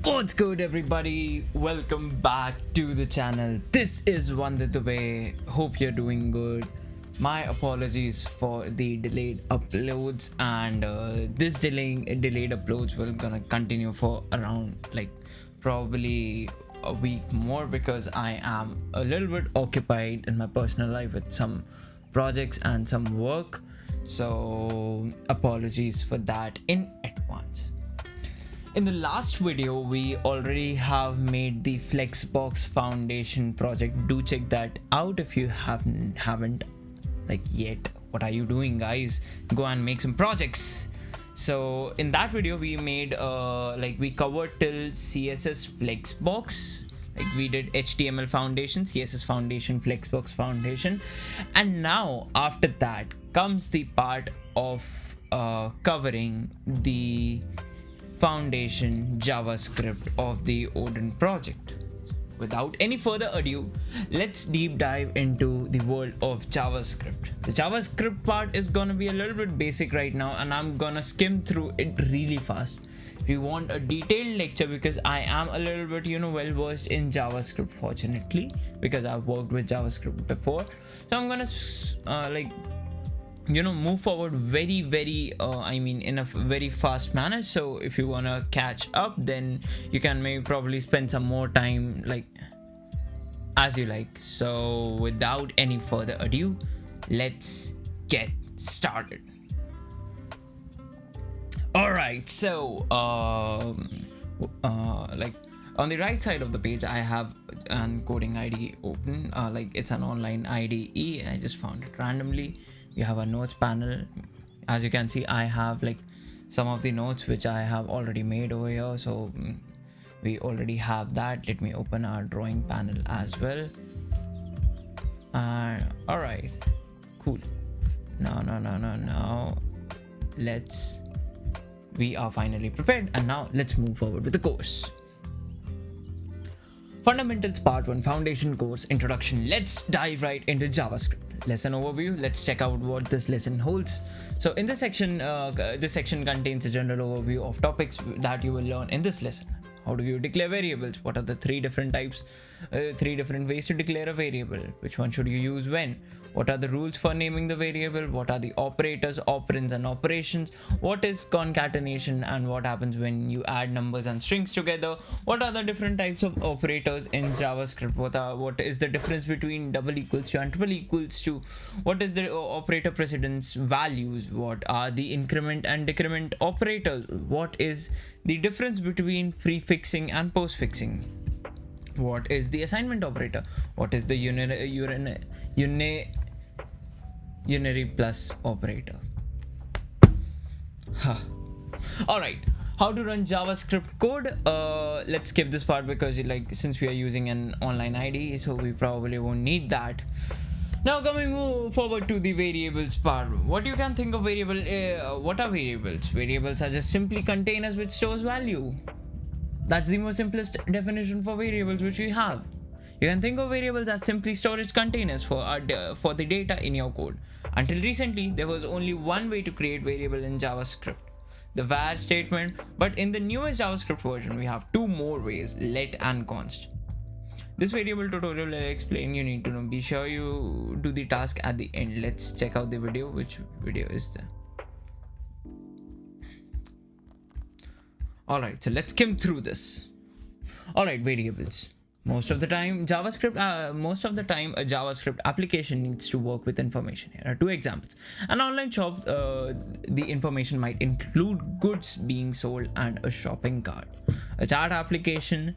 What's good, everybody? Welcome back to the channel. This is Vandit Dubey. Hope you're doing good. My apologies for the delayed uploads, and this delayed uploads will gonna continue for around probably a week more because I am a little bit occupied in my personal life with some projects and some work. So apologies for that in advance. In the last video, we already have made the Flexbox Foundation project. Do check that out if you haven't yet. What are you doing, guys? Go and make some projects. So in that video, we made we covered till CSS Flexbox. We did HTML Foundation, CSS Foundation, Flexbox Foundation, and now after that comes the part of covering the Foundation JavaScript of the ODIN project. Without any further ado, let's deep dive into the world of JavaScript. The JavaScript part is gonna be a little bit basic right now, and I'm gonna skim through it really fast. If you want a detailed lecture, because I am a little bit well versed in JavaScript, fortunately, because I've worked with JavaScript before, so I'm gonna move forward very in a very fast manner. So if you want to catch up, then you can maybe probably spend some more time as you like. So without any further ado, let's get started. All right, so on the right side of the page, I have an coding IDE open. It's an online IDE. I just found it randomly. You have a notes panel. As you can see, I have some of the notes which I have already made over here, so we already have that. Let me open our drawing panel as well. All right, cool. No, we are finally prepared, and now let's move forward with the course. Fundamentals Part 1, Foundation Course Introduction. Let's dive right into JavaScript. Lesson overview. Let's check out what this lesson holds. So in this section contains a general overview of topics that you will learn in this lesson. How do you declare variables? What are the three different types, three different ways to declare a variable? Which one should you use when? What are the rules for naming the variable? What are the operators, operands, and operations? What is concatenation, and what happens when you add numbers and strings together? What are the different types of operators in JavaScript? What is the difference between double equals to and triple equals to? What is the operator precedence values? What are the increment and decrement operators? What is the difference between prefixing and postfixing? What is the assignment operator? What is the unary plus operator? All right, how to run JavaScript code? Let's skip this part because since we are using an online IDE, so we probably won't need that. Now move forward to the variables part. What you can think of variable? What are variables? Variables are just simply containers which stores value. That's the most simplest definition for variables which we have. You can think of variables as simply storage containers for the data in your code. Until recently, there was only one way to create variable in JavaScript, the var statement. But in the newest JavaScript version, we have two more ways: let and const. This variable tutorial will explain. You need to know. Be sure you do the task at the end. Let's check out the video. Which video is there? All right, so let's skim through this. All right, variables. Most of the time, a JavaScript application needs to work with information. Here are two examples. An online shop, the information might include goods being sold and a shopping cart. A chat application,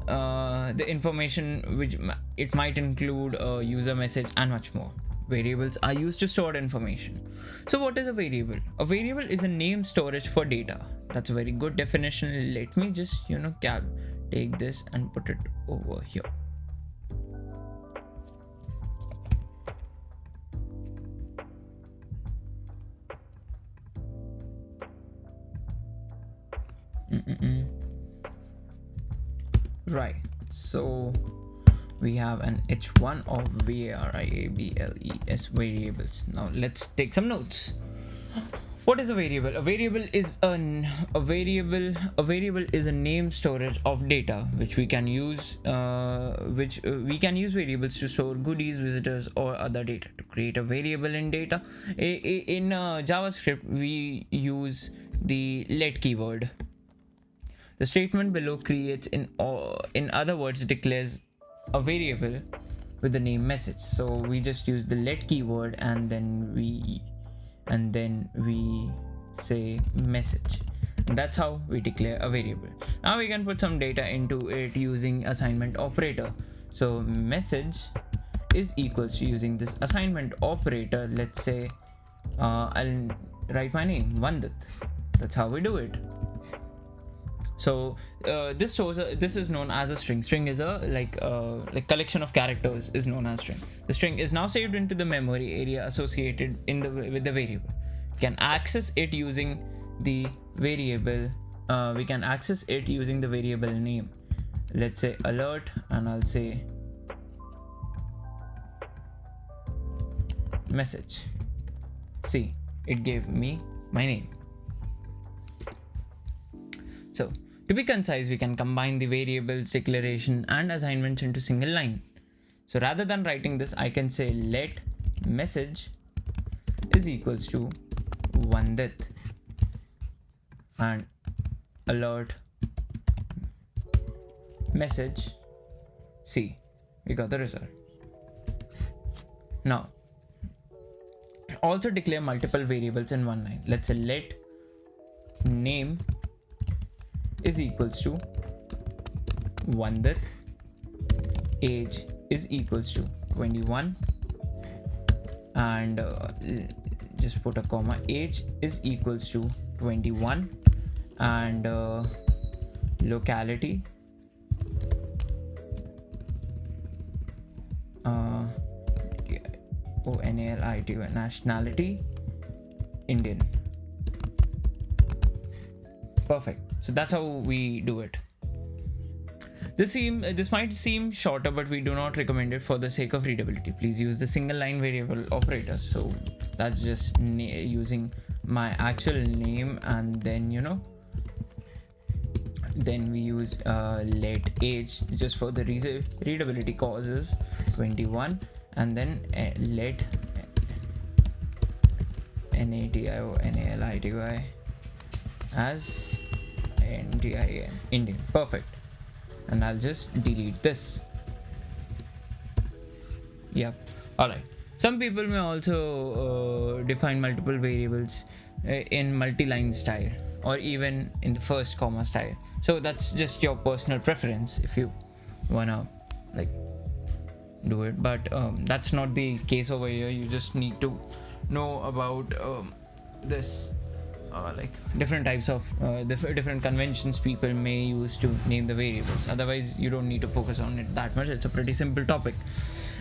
the information which it might include a user message and much more. Variables are used to store information. So what is a variable? A variable is a name storage for data. That's a very good definition. Let me just take this and put it over here. Right, so we have an h1 of variables. Now let's take some notes. What is a variable? A variable is a variable is a name storage of data which we can use we can use variables to store goodies, visitors, or other data. To create a variable in data in JavaScript, we use the let keyword. The statement below creates, in other words, declares a variable with the name message. So we just use the let keyword and then we say message. And that's how we declare a variable. Now we can put some data into it using assignment operator. So message is equals to, using this assignment operator, let's say I'll write my name, Vandit. That's how we do it. So this is known as a string. String is a like collection of characters is known as string. The string is now saved into the memory area associated with the variable. We can access it using the variable. We can access it using the variable name. Let's say alert, and I'll say message. See, it gave me my name. So to be concise, we can combine the variables, declaration, and assignments into single line. So rather than writing this, I can say let message is equals to Vandit and alert message. See, we got the result. Now also declare multiple variables in one line. Let's say let name is equals to Vandit, age is equals to 21, and just put a comma, age is equals to 21, and locality ONALITY, nationality Indian. Perfect. So that's how we do it. This might seem shorter, but we do not recommend it for the sake of readability. Please use the single line variable operator. So that's just using my actual name, and then then we use let age just for the readability causes 21, and then let NATIONALITY as NDIN, Indian. Perfect. And I'll just delete this. Yep. Alright. Some people may also define multiple variables in multi-line style, or even in the first comma style. So that's just your personal preference if you wanna do it, but that's not the case over here. You just need to know about this different types of different conventions people may use to name the variables. Otherwise, you don't need to focus on it that much. It's a pretty simple topic.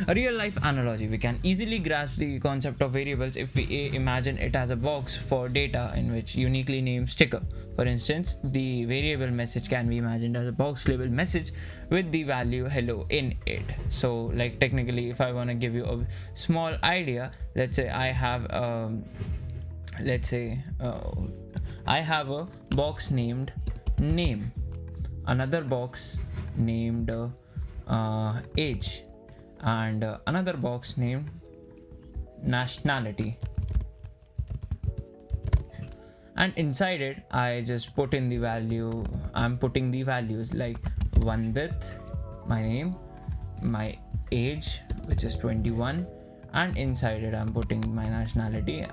A real life analogy: we can easily grasp the concept of variables if we imagine it as a box for data in which uniquely named sticker. For instance, the variable message can be imagined as a box labeled message with the value hello in it. So technically, if I want to give you a small idea, let's say I have I have a box named name, another box named age, and another box named nationality, and inside it I just put in the value. I'm putting the values like Vandit, my name, my age, which is 21, and inside it I'm putting my nationality,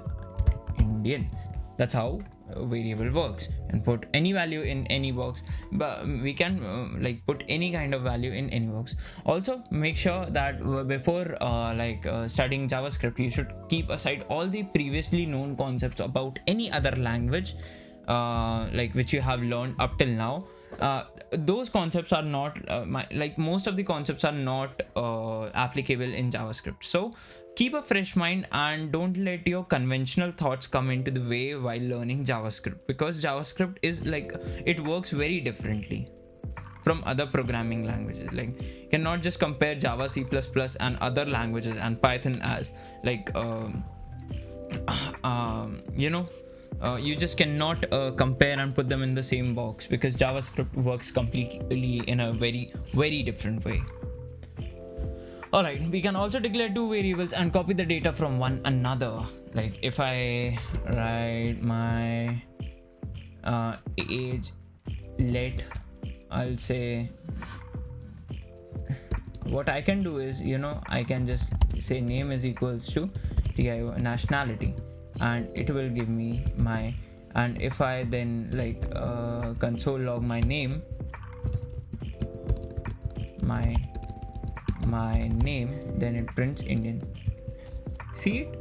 Indian. That's how a variable works. And put any value in any box, but we can put any kind of value in any box. Also, make sure that before studying JavaScript, you should keep aside all the previously known concepts about any other language which you have learned up till now. Those concepts are not most of the concepts are not applicable in JavaScript. So keep a fresh mind and don't let your conventional thoughts come into the way while learning JavaScript, because JavaScript is it works very differently from other programming languages. You cannot just compare Java, C++ and other languages and Python as you just cannot compare and put them in the same box, because JavaScript works completely in a very different way. Alright, we can also declare two variables and copy the data from one another. Like if I write my age, I'll say, what I can do is, I can just say name is equals to TIO nationality, and it will give me my, and if I then like console log my name, my name, then it prints Indian. See it?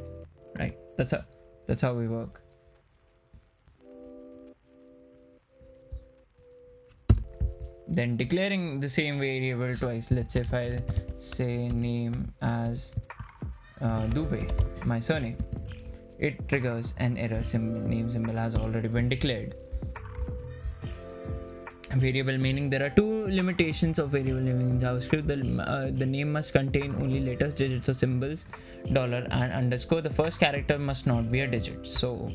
Right. That's how we work. Then declaring the same variable twice. Let's say if I say name as Dubey, my surname, it triggers an error. Name symbol has already been declared. Variable meaning, there are two limitations of variable naming in JavaScript. The name must contain only letters, digits, or symbols, dollar and underscore. The first character must not be a digit. So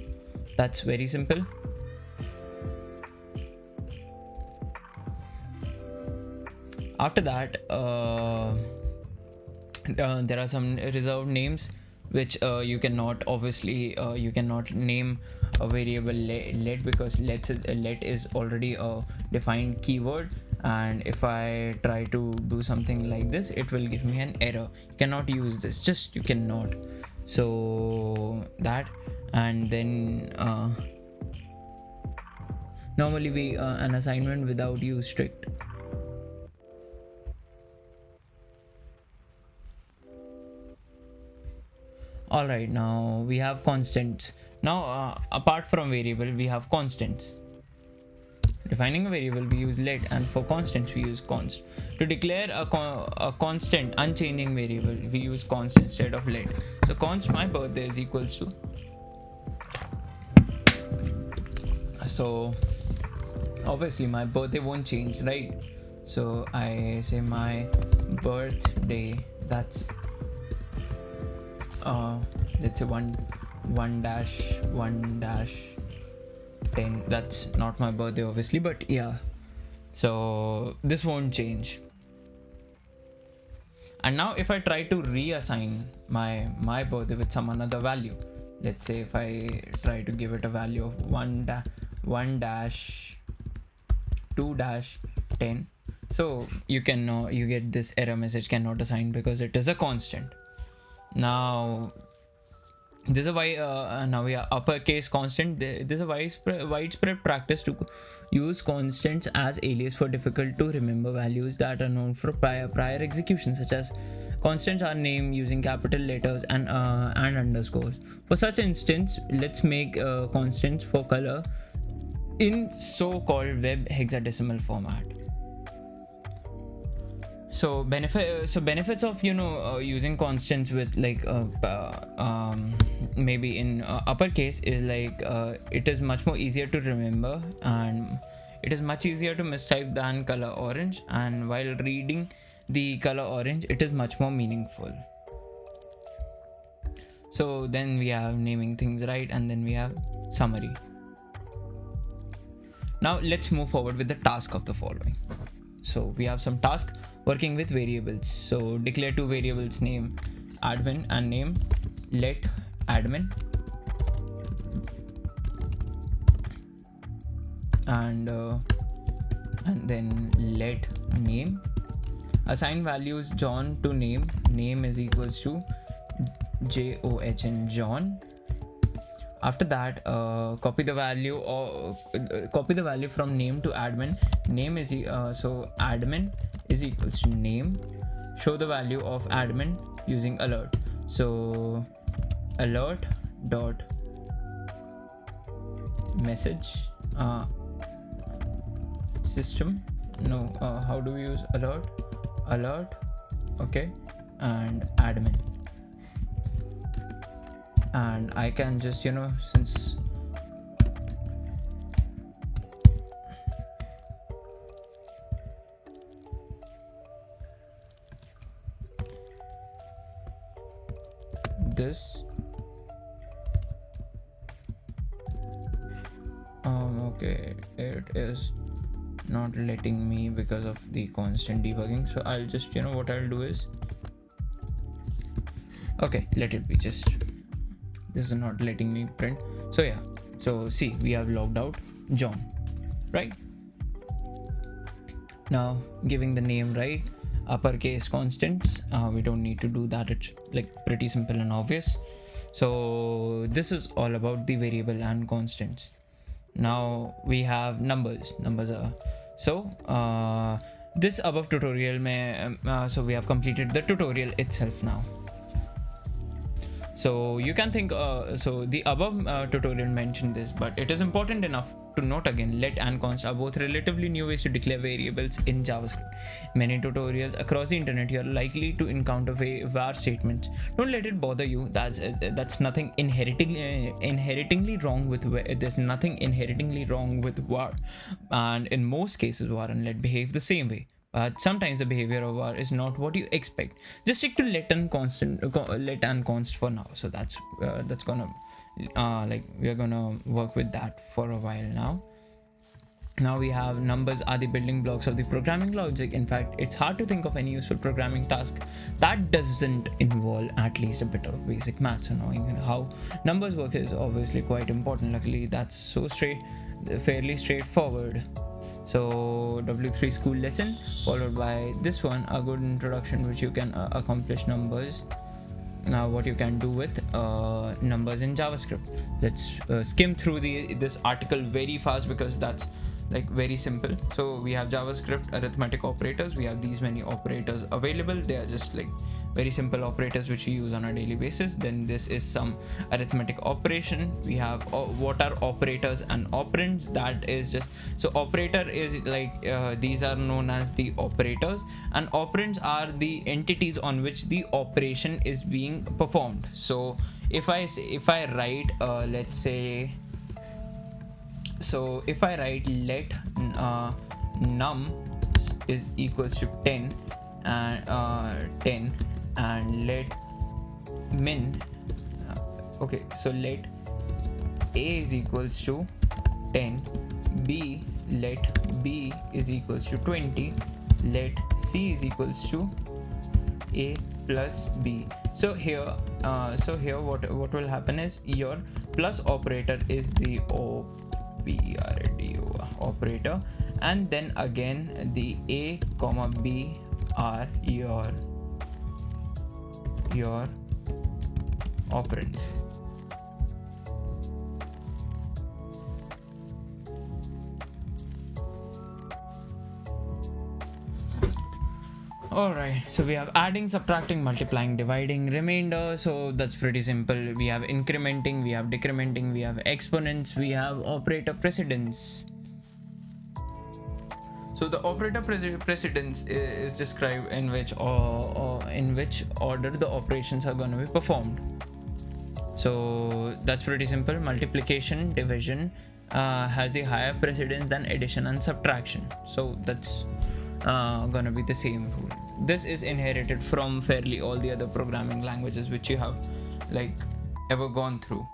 that's very simple. After that, there are some reserved names which you cannot, obviously you cannot name a variable let, because let is already a defined keyword, and if I try to do something like this, it will give me an error. You cannot use this, just you cannot. So that, and then normally we an assignment without use strict. Alright, now we have constants. Now apart from variable, we have constants. Defining a variable, we use let, and for constants we use const. To declare a constant unchanging variable, we use const instead of let. So const my birthday is equals to, so obviously my birthday won't change, right? So I say my birthday, that's let's say 1-1-10. That's not my birthday obviously, but yeah, so this won't change. And now if I try to reassign my birthday with some another value, let's say if I try to give it a value of 1-2-10, so you get this error message, cannot assign, because it is a constant. Now there's a now we are uppercase constant. There's a widespread practice to use constants as alias for difficult to remember values that are known for prior execution, such as constants are named using capital letters and underscores. For such instance, let's make constants for color in so-called web hexadecimal format. So benefits of using constants with like maybe in uppercase is like it is much more easier to remember, and it is much easier to mistype than color orange, and while reading the color orange, it is much more meaningful. So then we have naming things right, and then we have summary. Now let's move forward with the task of the following. So we have some task working with variables. So declare two variables, name admin and name let admin, and then let name. Assign values John to name is equals to JOHN John. After that, copy the value from name to admin. Name is so admin is equals to name. Show the value of admin using alert. So alert dot message system. No, how do we use alert? Okay, and admin. And I can just since this Okay, it is not letting me because of the constant debugging. So I'll just, what I'll do is, okay, let it be. Just, this is not letting me print. So yeah, so see, we have logged out John, right? Now giving the name, right, uppercase constants, we don't need to do that. It's like pretty simple and obvious. So this is all about the variable and constants. Now we have numbers are, so this above tutorial so we have completed the tutorial itself now. So you can think, so the above tutorial mentioned this, but it is important enough to note again. Let and const are both relatively new ways to declare variables in JavaScript. Many tutorials across the internet, you are likely to encounter var statements. Don't let it bother you. That's nothing inheritingly wrong with there's nothing inheritingly wrong with var, and in most cases var and let behave the same way. But sometimes the behavior of var is not what you expect. Just stick to let and const for now. So that's gonna like we're gonna work with that for a while now. Now we have numbers are the building blocks of the programming logic. In fact, it's hard to think of any useful programming task that doesn't involve at least a bit of basic maths. So knowing how numbers work is obviously quite important. Luckily, that's fairly straightforward. So W3 school lesson followed by this one, a good introduction which you can accomplish numbers. Now what you can do with numbers in JavaScript. Let's skim through this article very fast because that's like very simple. So we have JavaScript arithmetic operators. We have these many operators available. They are just like very simple operators which we use on a daily basis. Then this is some arithmetic operation. We have what are operators and operands. That is just, so operator is like these are known as the operators, and operands are the entities on which the operation is being performed. So if I write let's say, so if I write let num is equals to 10 and let min, okay, so let a is equals to 10, b, let b is equals to 20, let c is equals to a plus b. So here what will happen is your plus operator is the operator, and then again the a comma b are your operands. Alright, so we have adding, subtracting, multiplying, dividing, remainder. So that's pretty simple. We have incrementing, we have decrementing, we have exponents, we have operator precedence. So the operator precedence is described in which order the operations are going to be performed. So that's pretty simple. Multiplication, division has the higher precedence than addition and subtraction. So that's gonna be the same rule. This is inherited from fairly all the other programming languages which you have like ever gone through.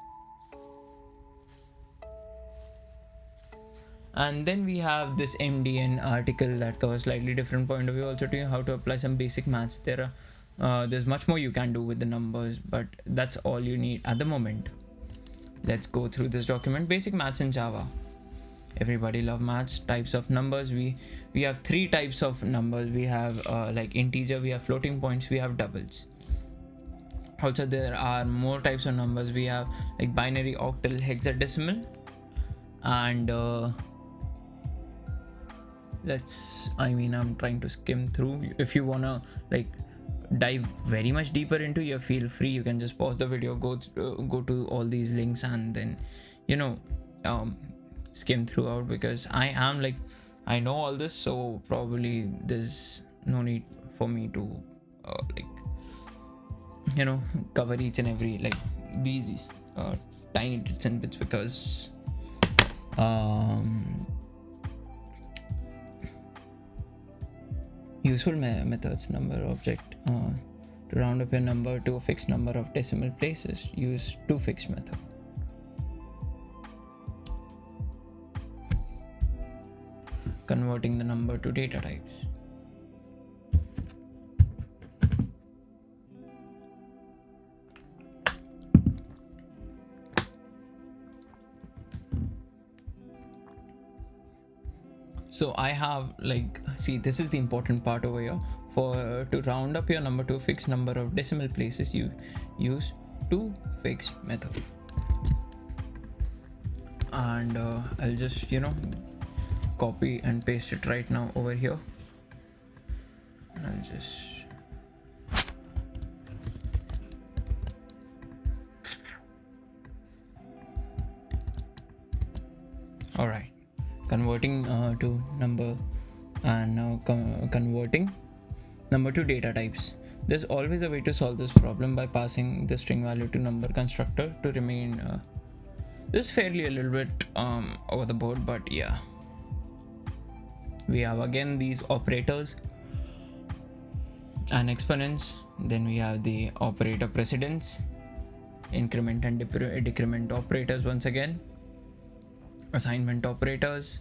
And then we have this MDN article that covers slightly different point of view, also to how to apply some basic maths. There's much more you can do with the numbers, but that's all you need at the moment. Let's go through this document. Basic maths in Java. Everybody love maths. Types of numbers. We have three types of numbers. We have like integer, we have floating points, we have doubles. Also there are more types of numbers. We have like binary, octal, hexadecimal, and I'm trying to skim through. If you wanna like dive very much deeper into, you feel free, you can just pause the video, go to all these links, and then skim throughout, because I know all this, so probably there's no need for me to cover each and every like these tiny bits and bits, because useful methods. Number object to round up a number to a fixed number of decimal places, use toFix method. converting the number to data types. So I have like, see, this is the important part over here. For to round up your number to a fixed number of decimal places, you use toFixed method. And I'll just, you know, copy and paste it right now over here. And I'll just all right, converting to number, and now converting number to data types. There's always a way to solve this problem by passing the string value to number constructor to remain this is fairly a little bit over the board, but yeah. We have again these operators and exponents. Then we have the operator precedence, increment and decrement operators once again, assignment operators,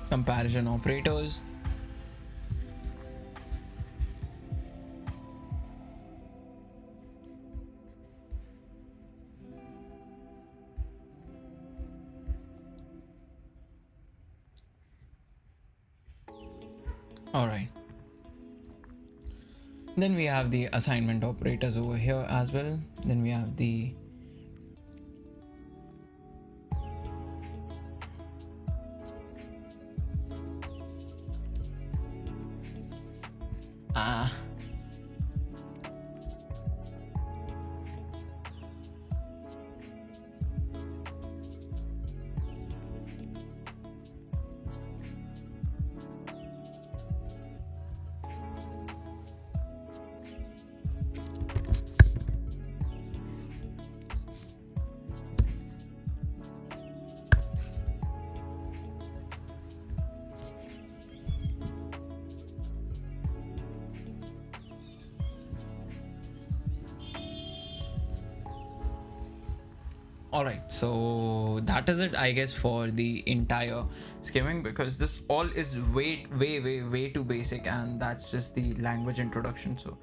comparison operators, all right. Then we have the assignment operators over here as well. Then we have the all right, so that is it, I guess, for the entire skimming, because this all is way too basic, and that's just the language introduction. So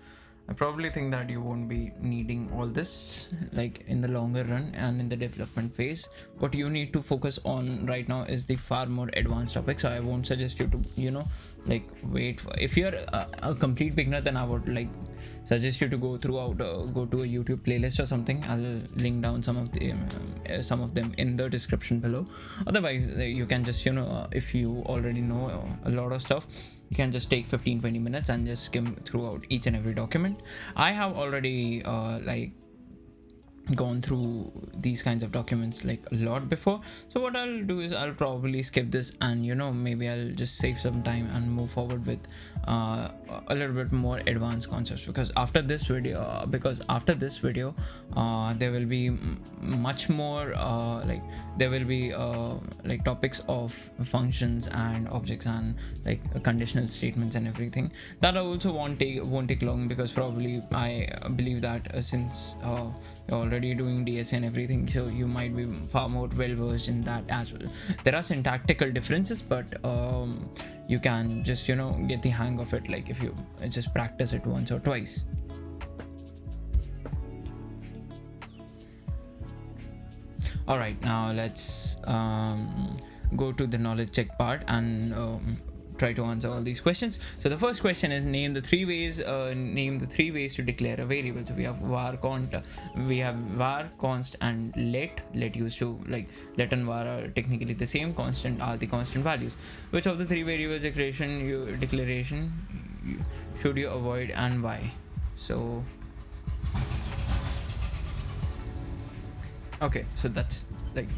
I probably think that you won't be needing all this like in the longer run and in the development phase. What you need to focus on right now is the far more advanced topics. So I won't suggest you to, you know, like wait for, if you're a complete beginner, then I would like suggest you to go throughout go to a YouTube playlist or something. I'll link down some of them in the description below. Otherwise you can just, you know, if you already know a lot of stuff, you can just take 15-20 minutes and just skim throughout each and every document. I have already like gone through these kinds of documents like a lot before, so what I'll do is I'll probably skip this, and you know, maybe I'll just save some time and move forward with a little bit more advanced concepts, because after this video there will be much more like there will be like topics of functions and objects and like conditional statements and everything that I also won't take long, because probably I believe that since you're already doing DS and everything, so you might be far more well versed in that as well. There are syntactical differences, but you can just, you know, get the hang of it, like if you just practice it once or twice. All right, now let's go to the knowledge check part and try to answer all these questions. So the first question is name the three ways to declare a variable. So we have var, const, and let used to, like let and var are technically the same, constant are the constant values. Which of the three variables declaration should you avoid and why? So okay, so that's like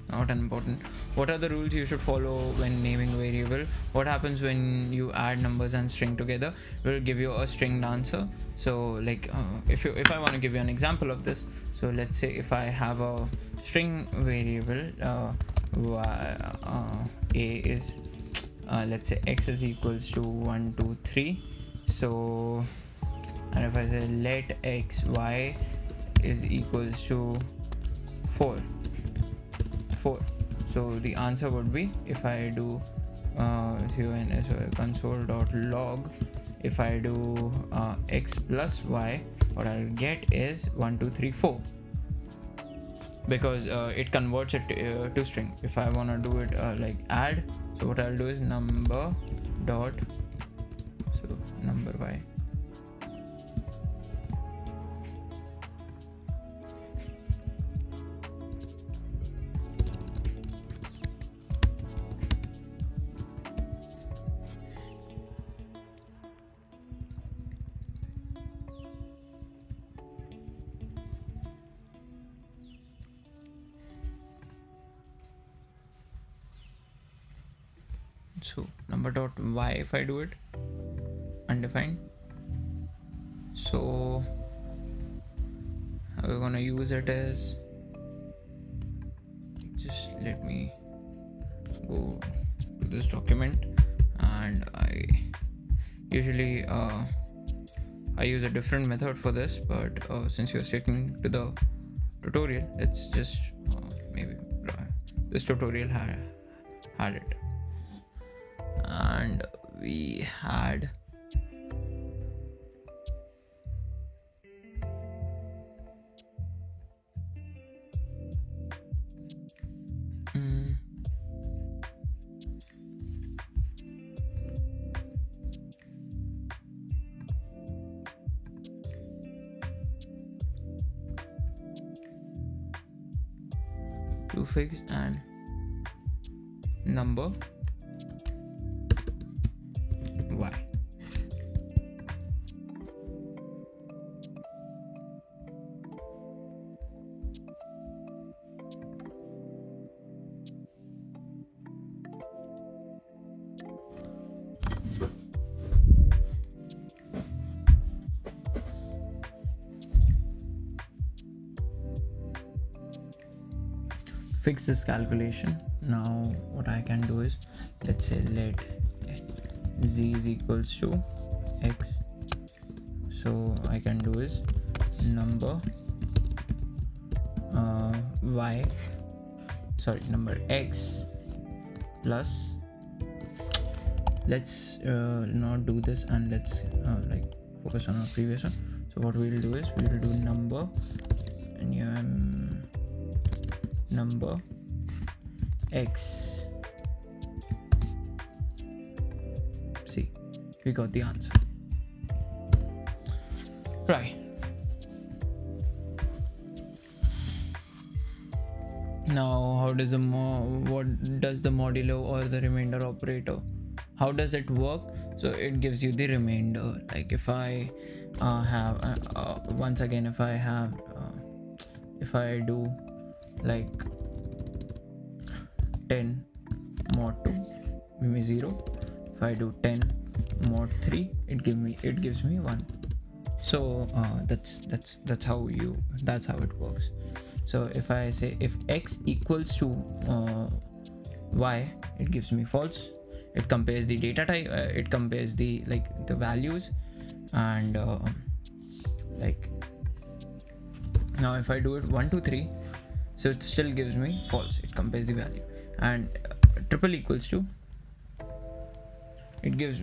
not important. What are the rules you should follow when naming a variable? What happens when you add numbers and string together? It will give you a stringed answer. So like if I want to give you an example of this, so let's say if I have a string variable a is let's say x is equals to 1 2 3. So and if I say let x y is equals to 4, so the answer would be, if I do console.log, if I do x plus y, what I'll get is 1 2 3 4, because it converts it to string. If I want to do it like add, so what I'll do is number y. So number dot y, if I do it undefined, so how we're gonna use it is, just let me go to this document, and I usually I use a different method for this, but since you're sticking to the tutorial, it's just maybe this tutorial had it. And we had prefix and number y. Fix this calculation. Now what I can do is, let's say let z is equals to x, so I can do is number number x plus, let's not do this, and let's like focus on our previous one. So what we'll do is, we'll do number and number x. See, we got the answer, right? Now how does what does the modulo or the remainder operator, how does it work? So it gives you the remainder. Like if I have once again, if I have if I do like 10 mod 2, give me 0. If I do 10 mod 3, it gives me 1. So that's how it works. So if I say if x equals to y, it gives me false. It compares the data type, it compares the the values, and like now if I do it 1 2 3, so it still gives me false. It compares the value, and triple equals to, it gives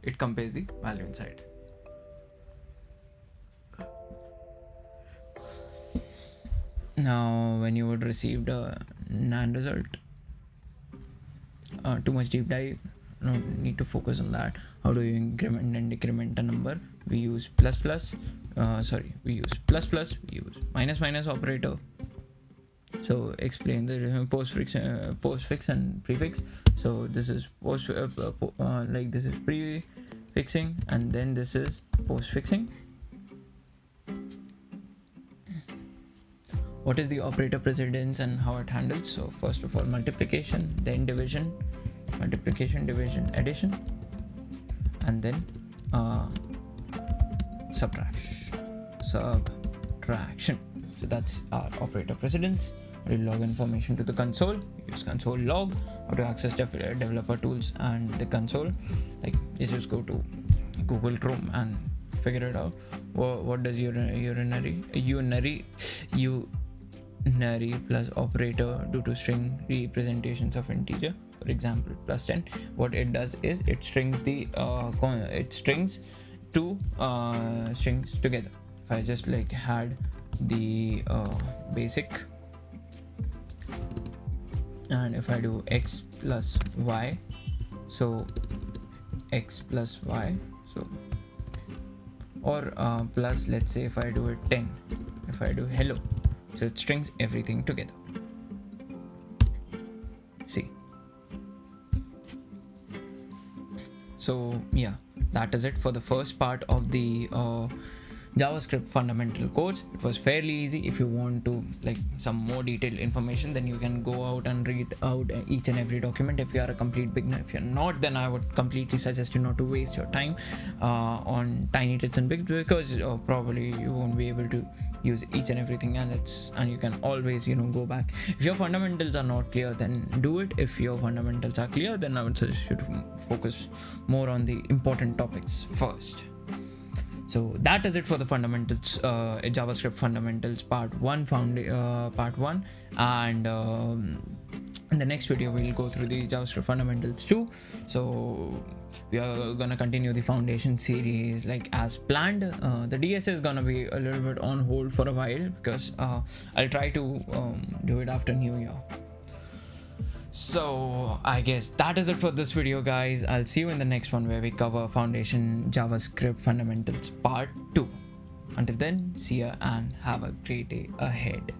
it compares the value inside. Now when you would receive the NAND result, too much deep dive, no need to focus on that. How do you increment and decrement a number? We use we use we use minus operator. So explain the postfix and prefix. So this is this is prefixing, and then this is postfixing. What is the operator precedence and how it handles? So first of all, multiplication, then division, multiplication, division, addition, and then subtraction. So that's our operator precedence. How do you log information to the console? Use console log. How to access developer tools and the console? Like, you just go to Google Chrome and figure it out. What does unary plus operator do to string representations of integer? For example, +10. What it does is it strings the two strings together. If I just like had the basic, and if I do x plus y, so x plus y, so or plus, let's say if I do it 10, if I do hello, so it strings everything together. See, so yeah, that is it for the first part of the JavaScript fundamental course. It was fairly easy. If you want to like some more detailed information, then you can go out and read out each and every document if you are a complete beginner. If you're not, then I would completely suggest you not to waste your time on tiny tips and bits, because probably you won't be able to use each and everything, and you can always go back. If your fundamentals are not clear, then do it. If your fundamentals are clear, then I would suggest you to focus more on the important topics first. So that is it for the fundamentals, JavaScript fundamentals part 1, and in the next video we'll go through the JavaScript fundamentals too. So we are gonna continue the foundation series like as planned. The DS is gonna be a little bit on hold for a while, because I'll try to do it after New Year. So I guess that is it for this video, guys. I'll see you in the next one, where we cover Foundation JavaScript Fundamentals Part 2. Until then, see ya and have a great day ahead.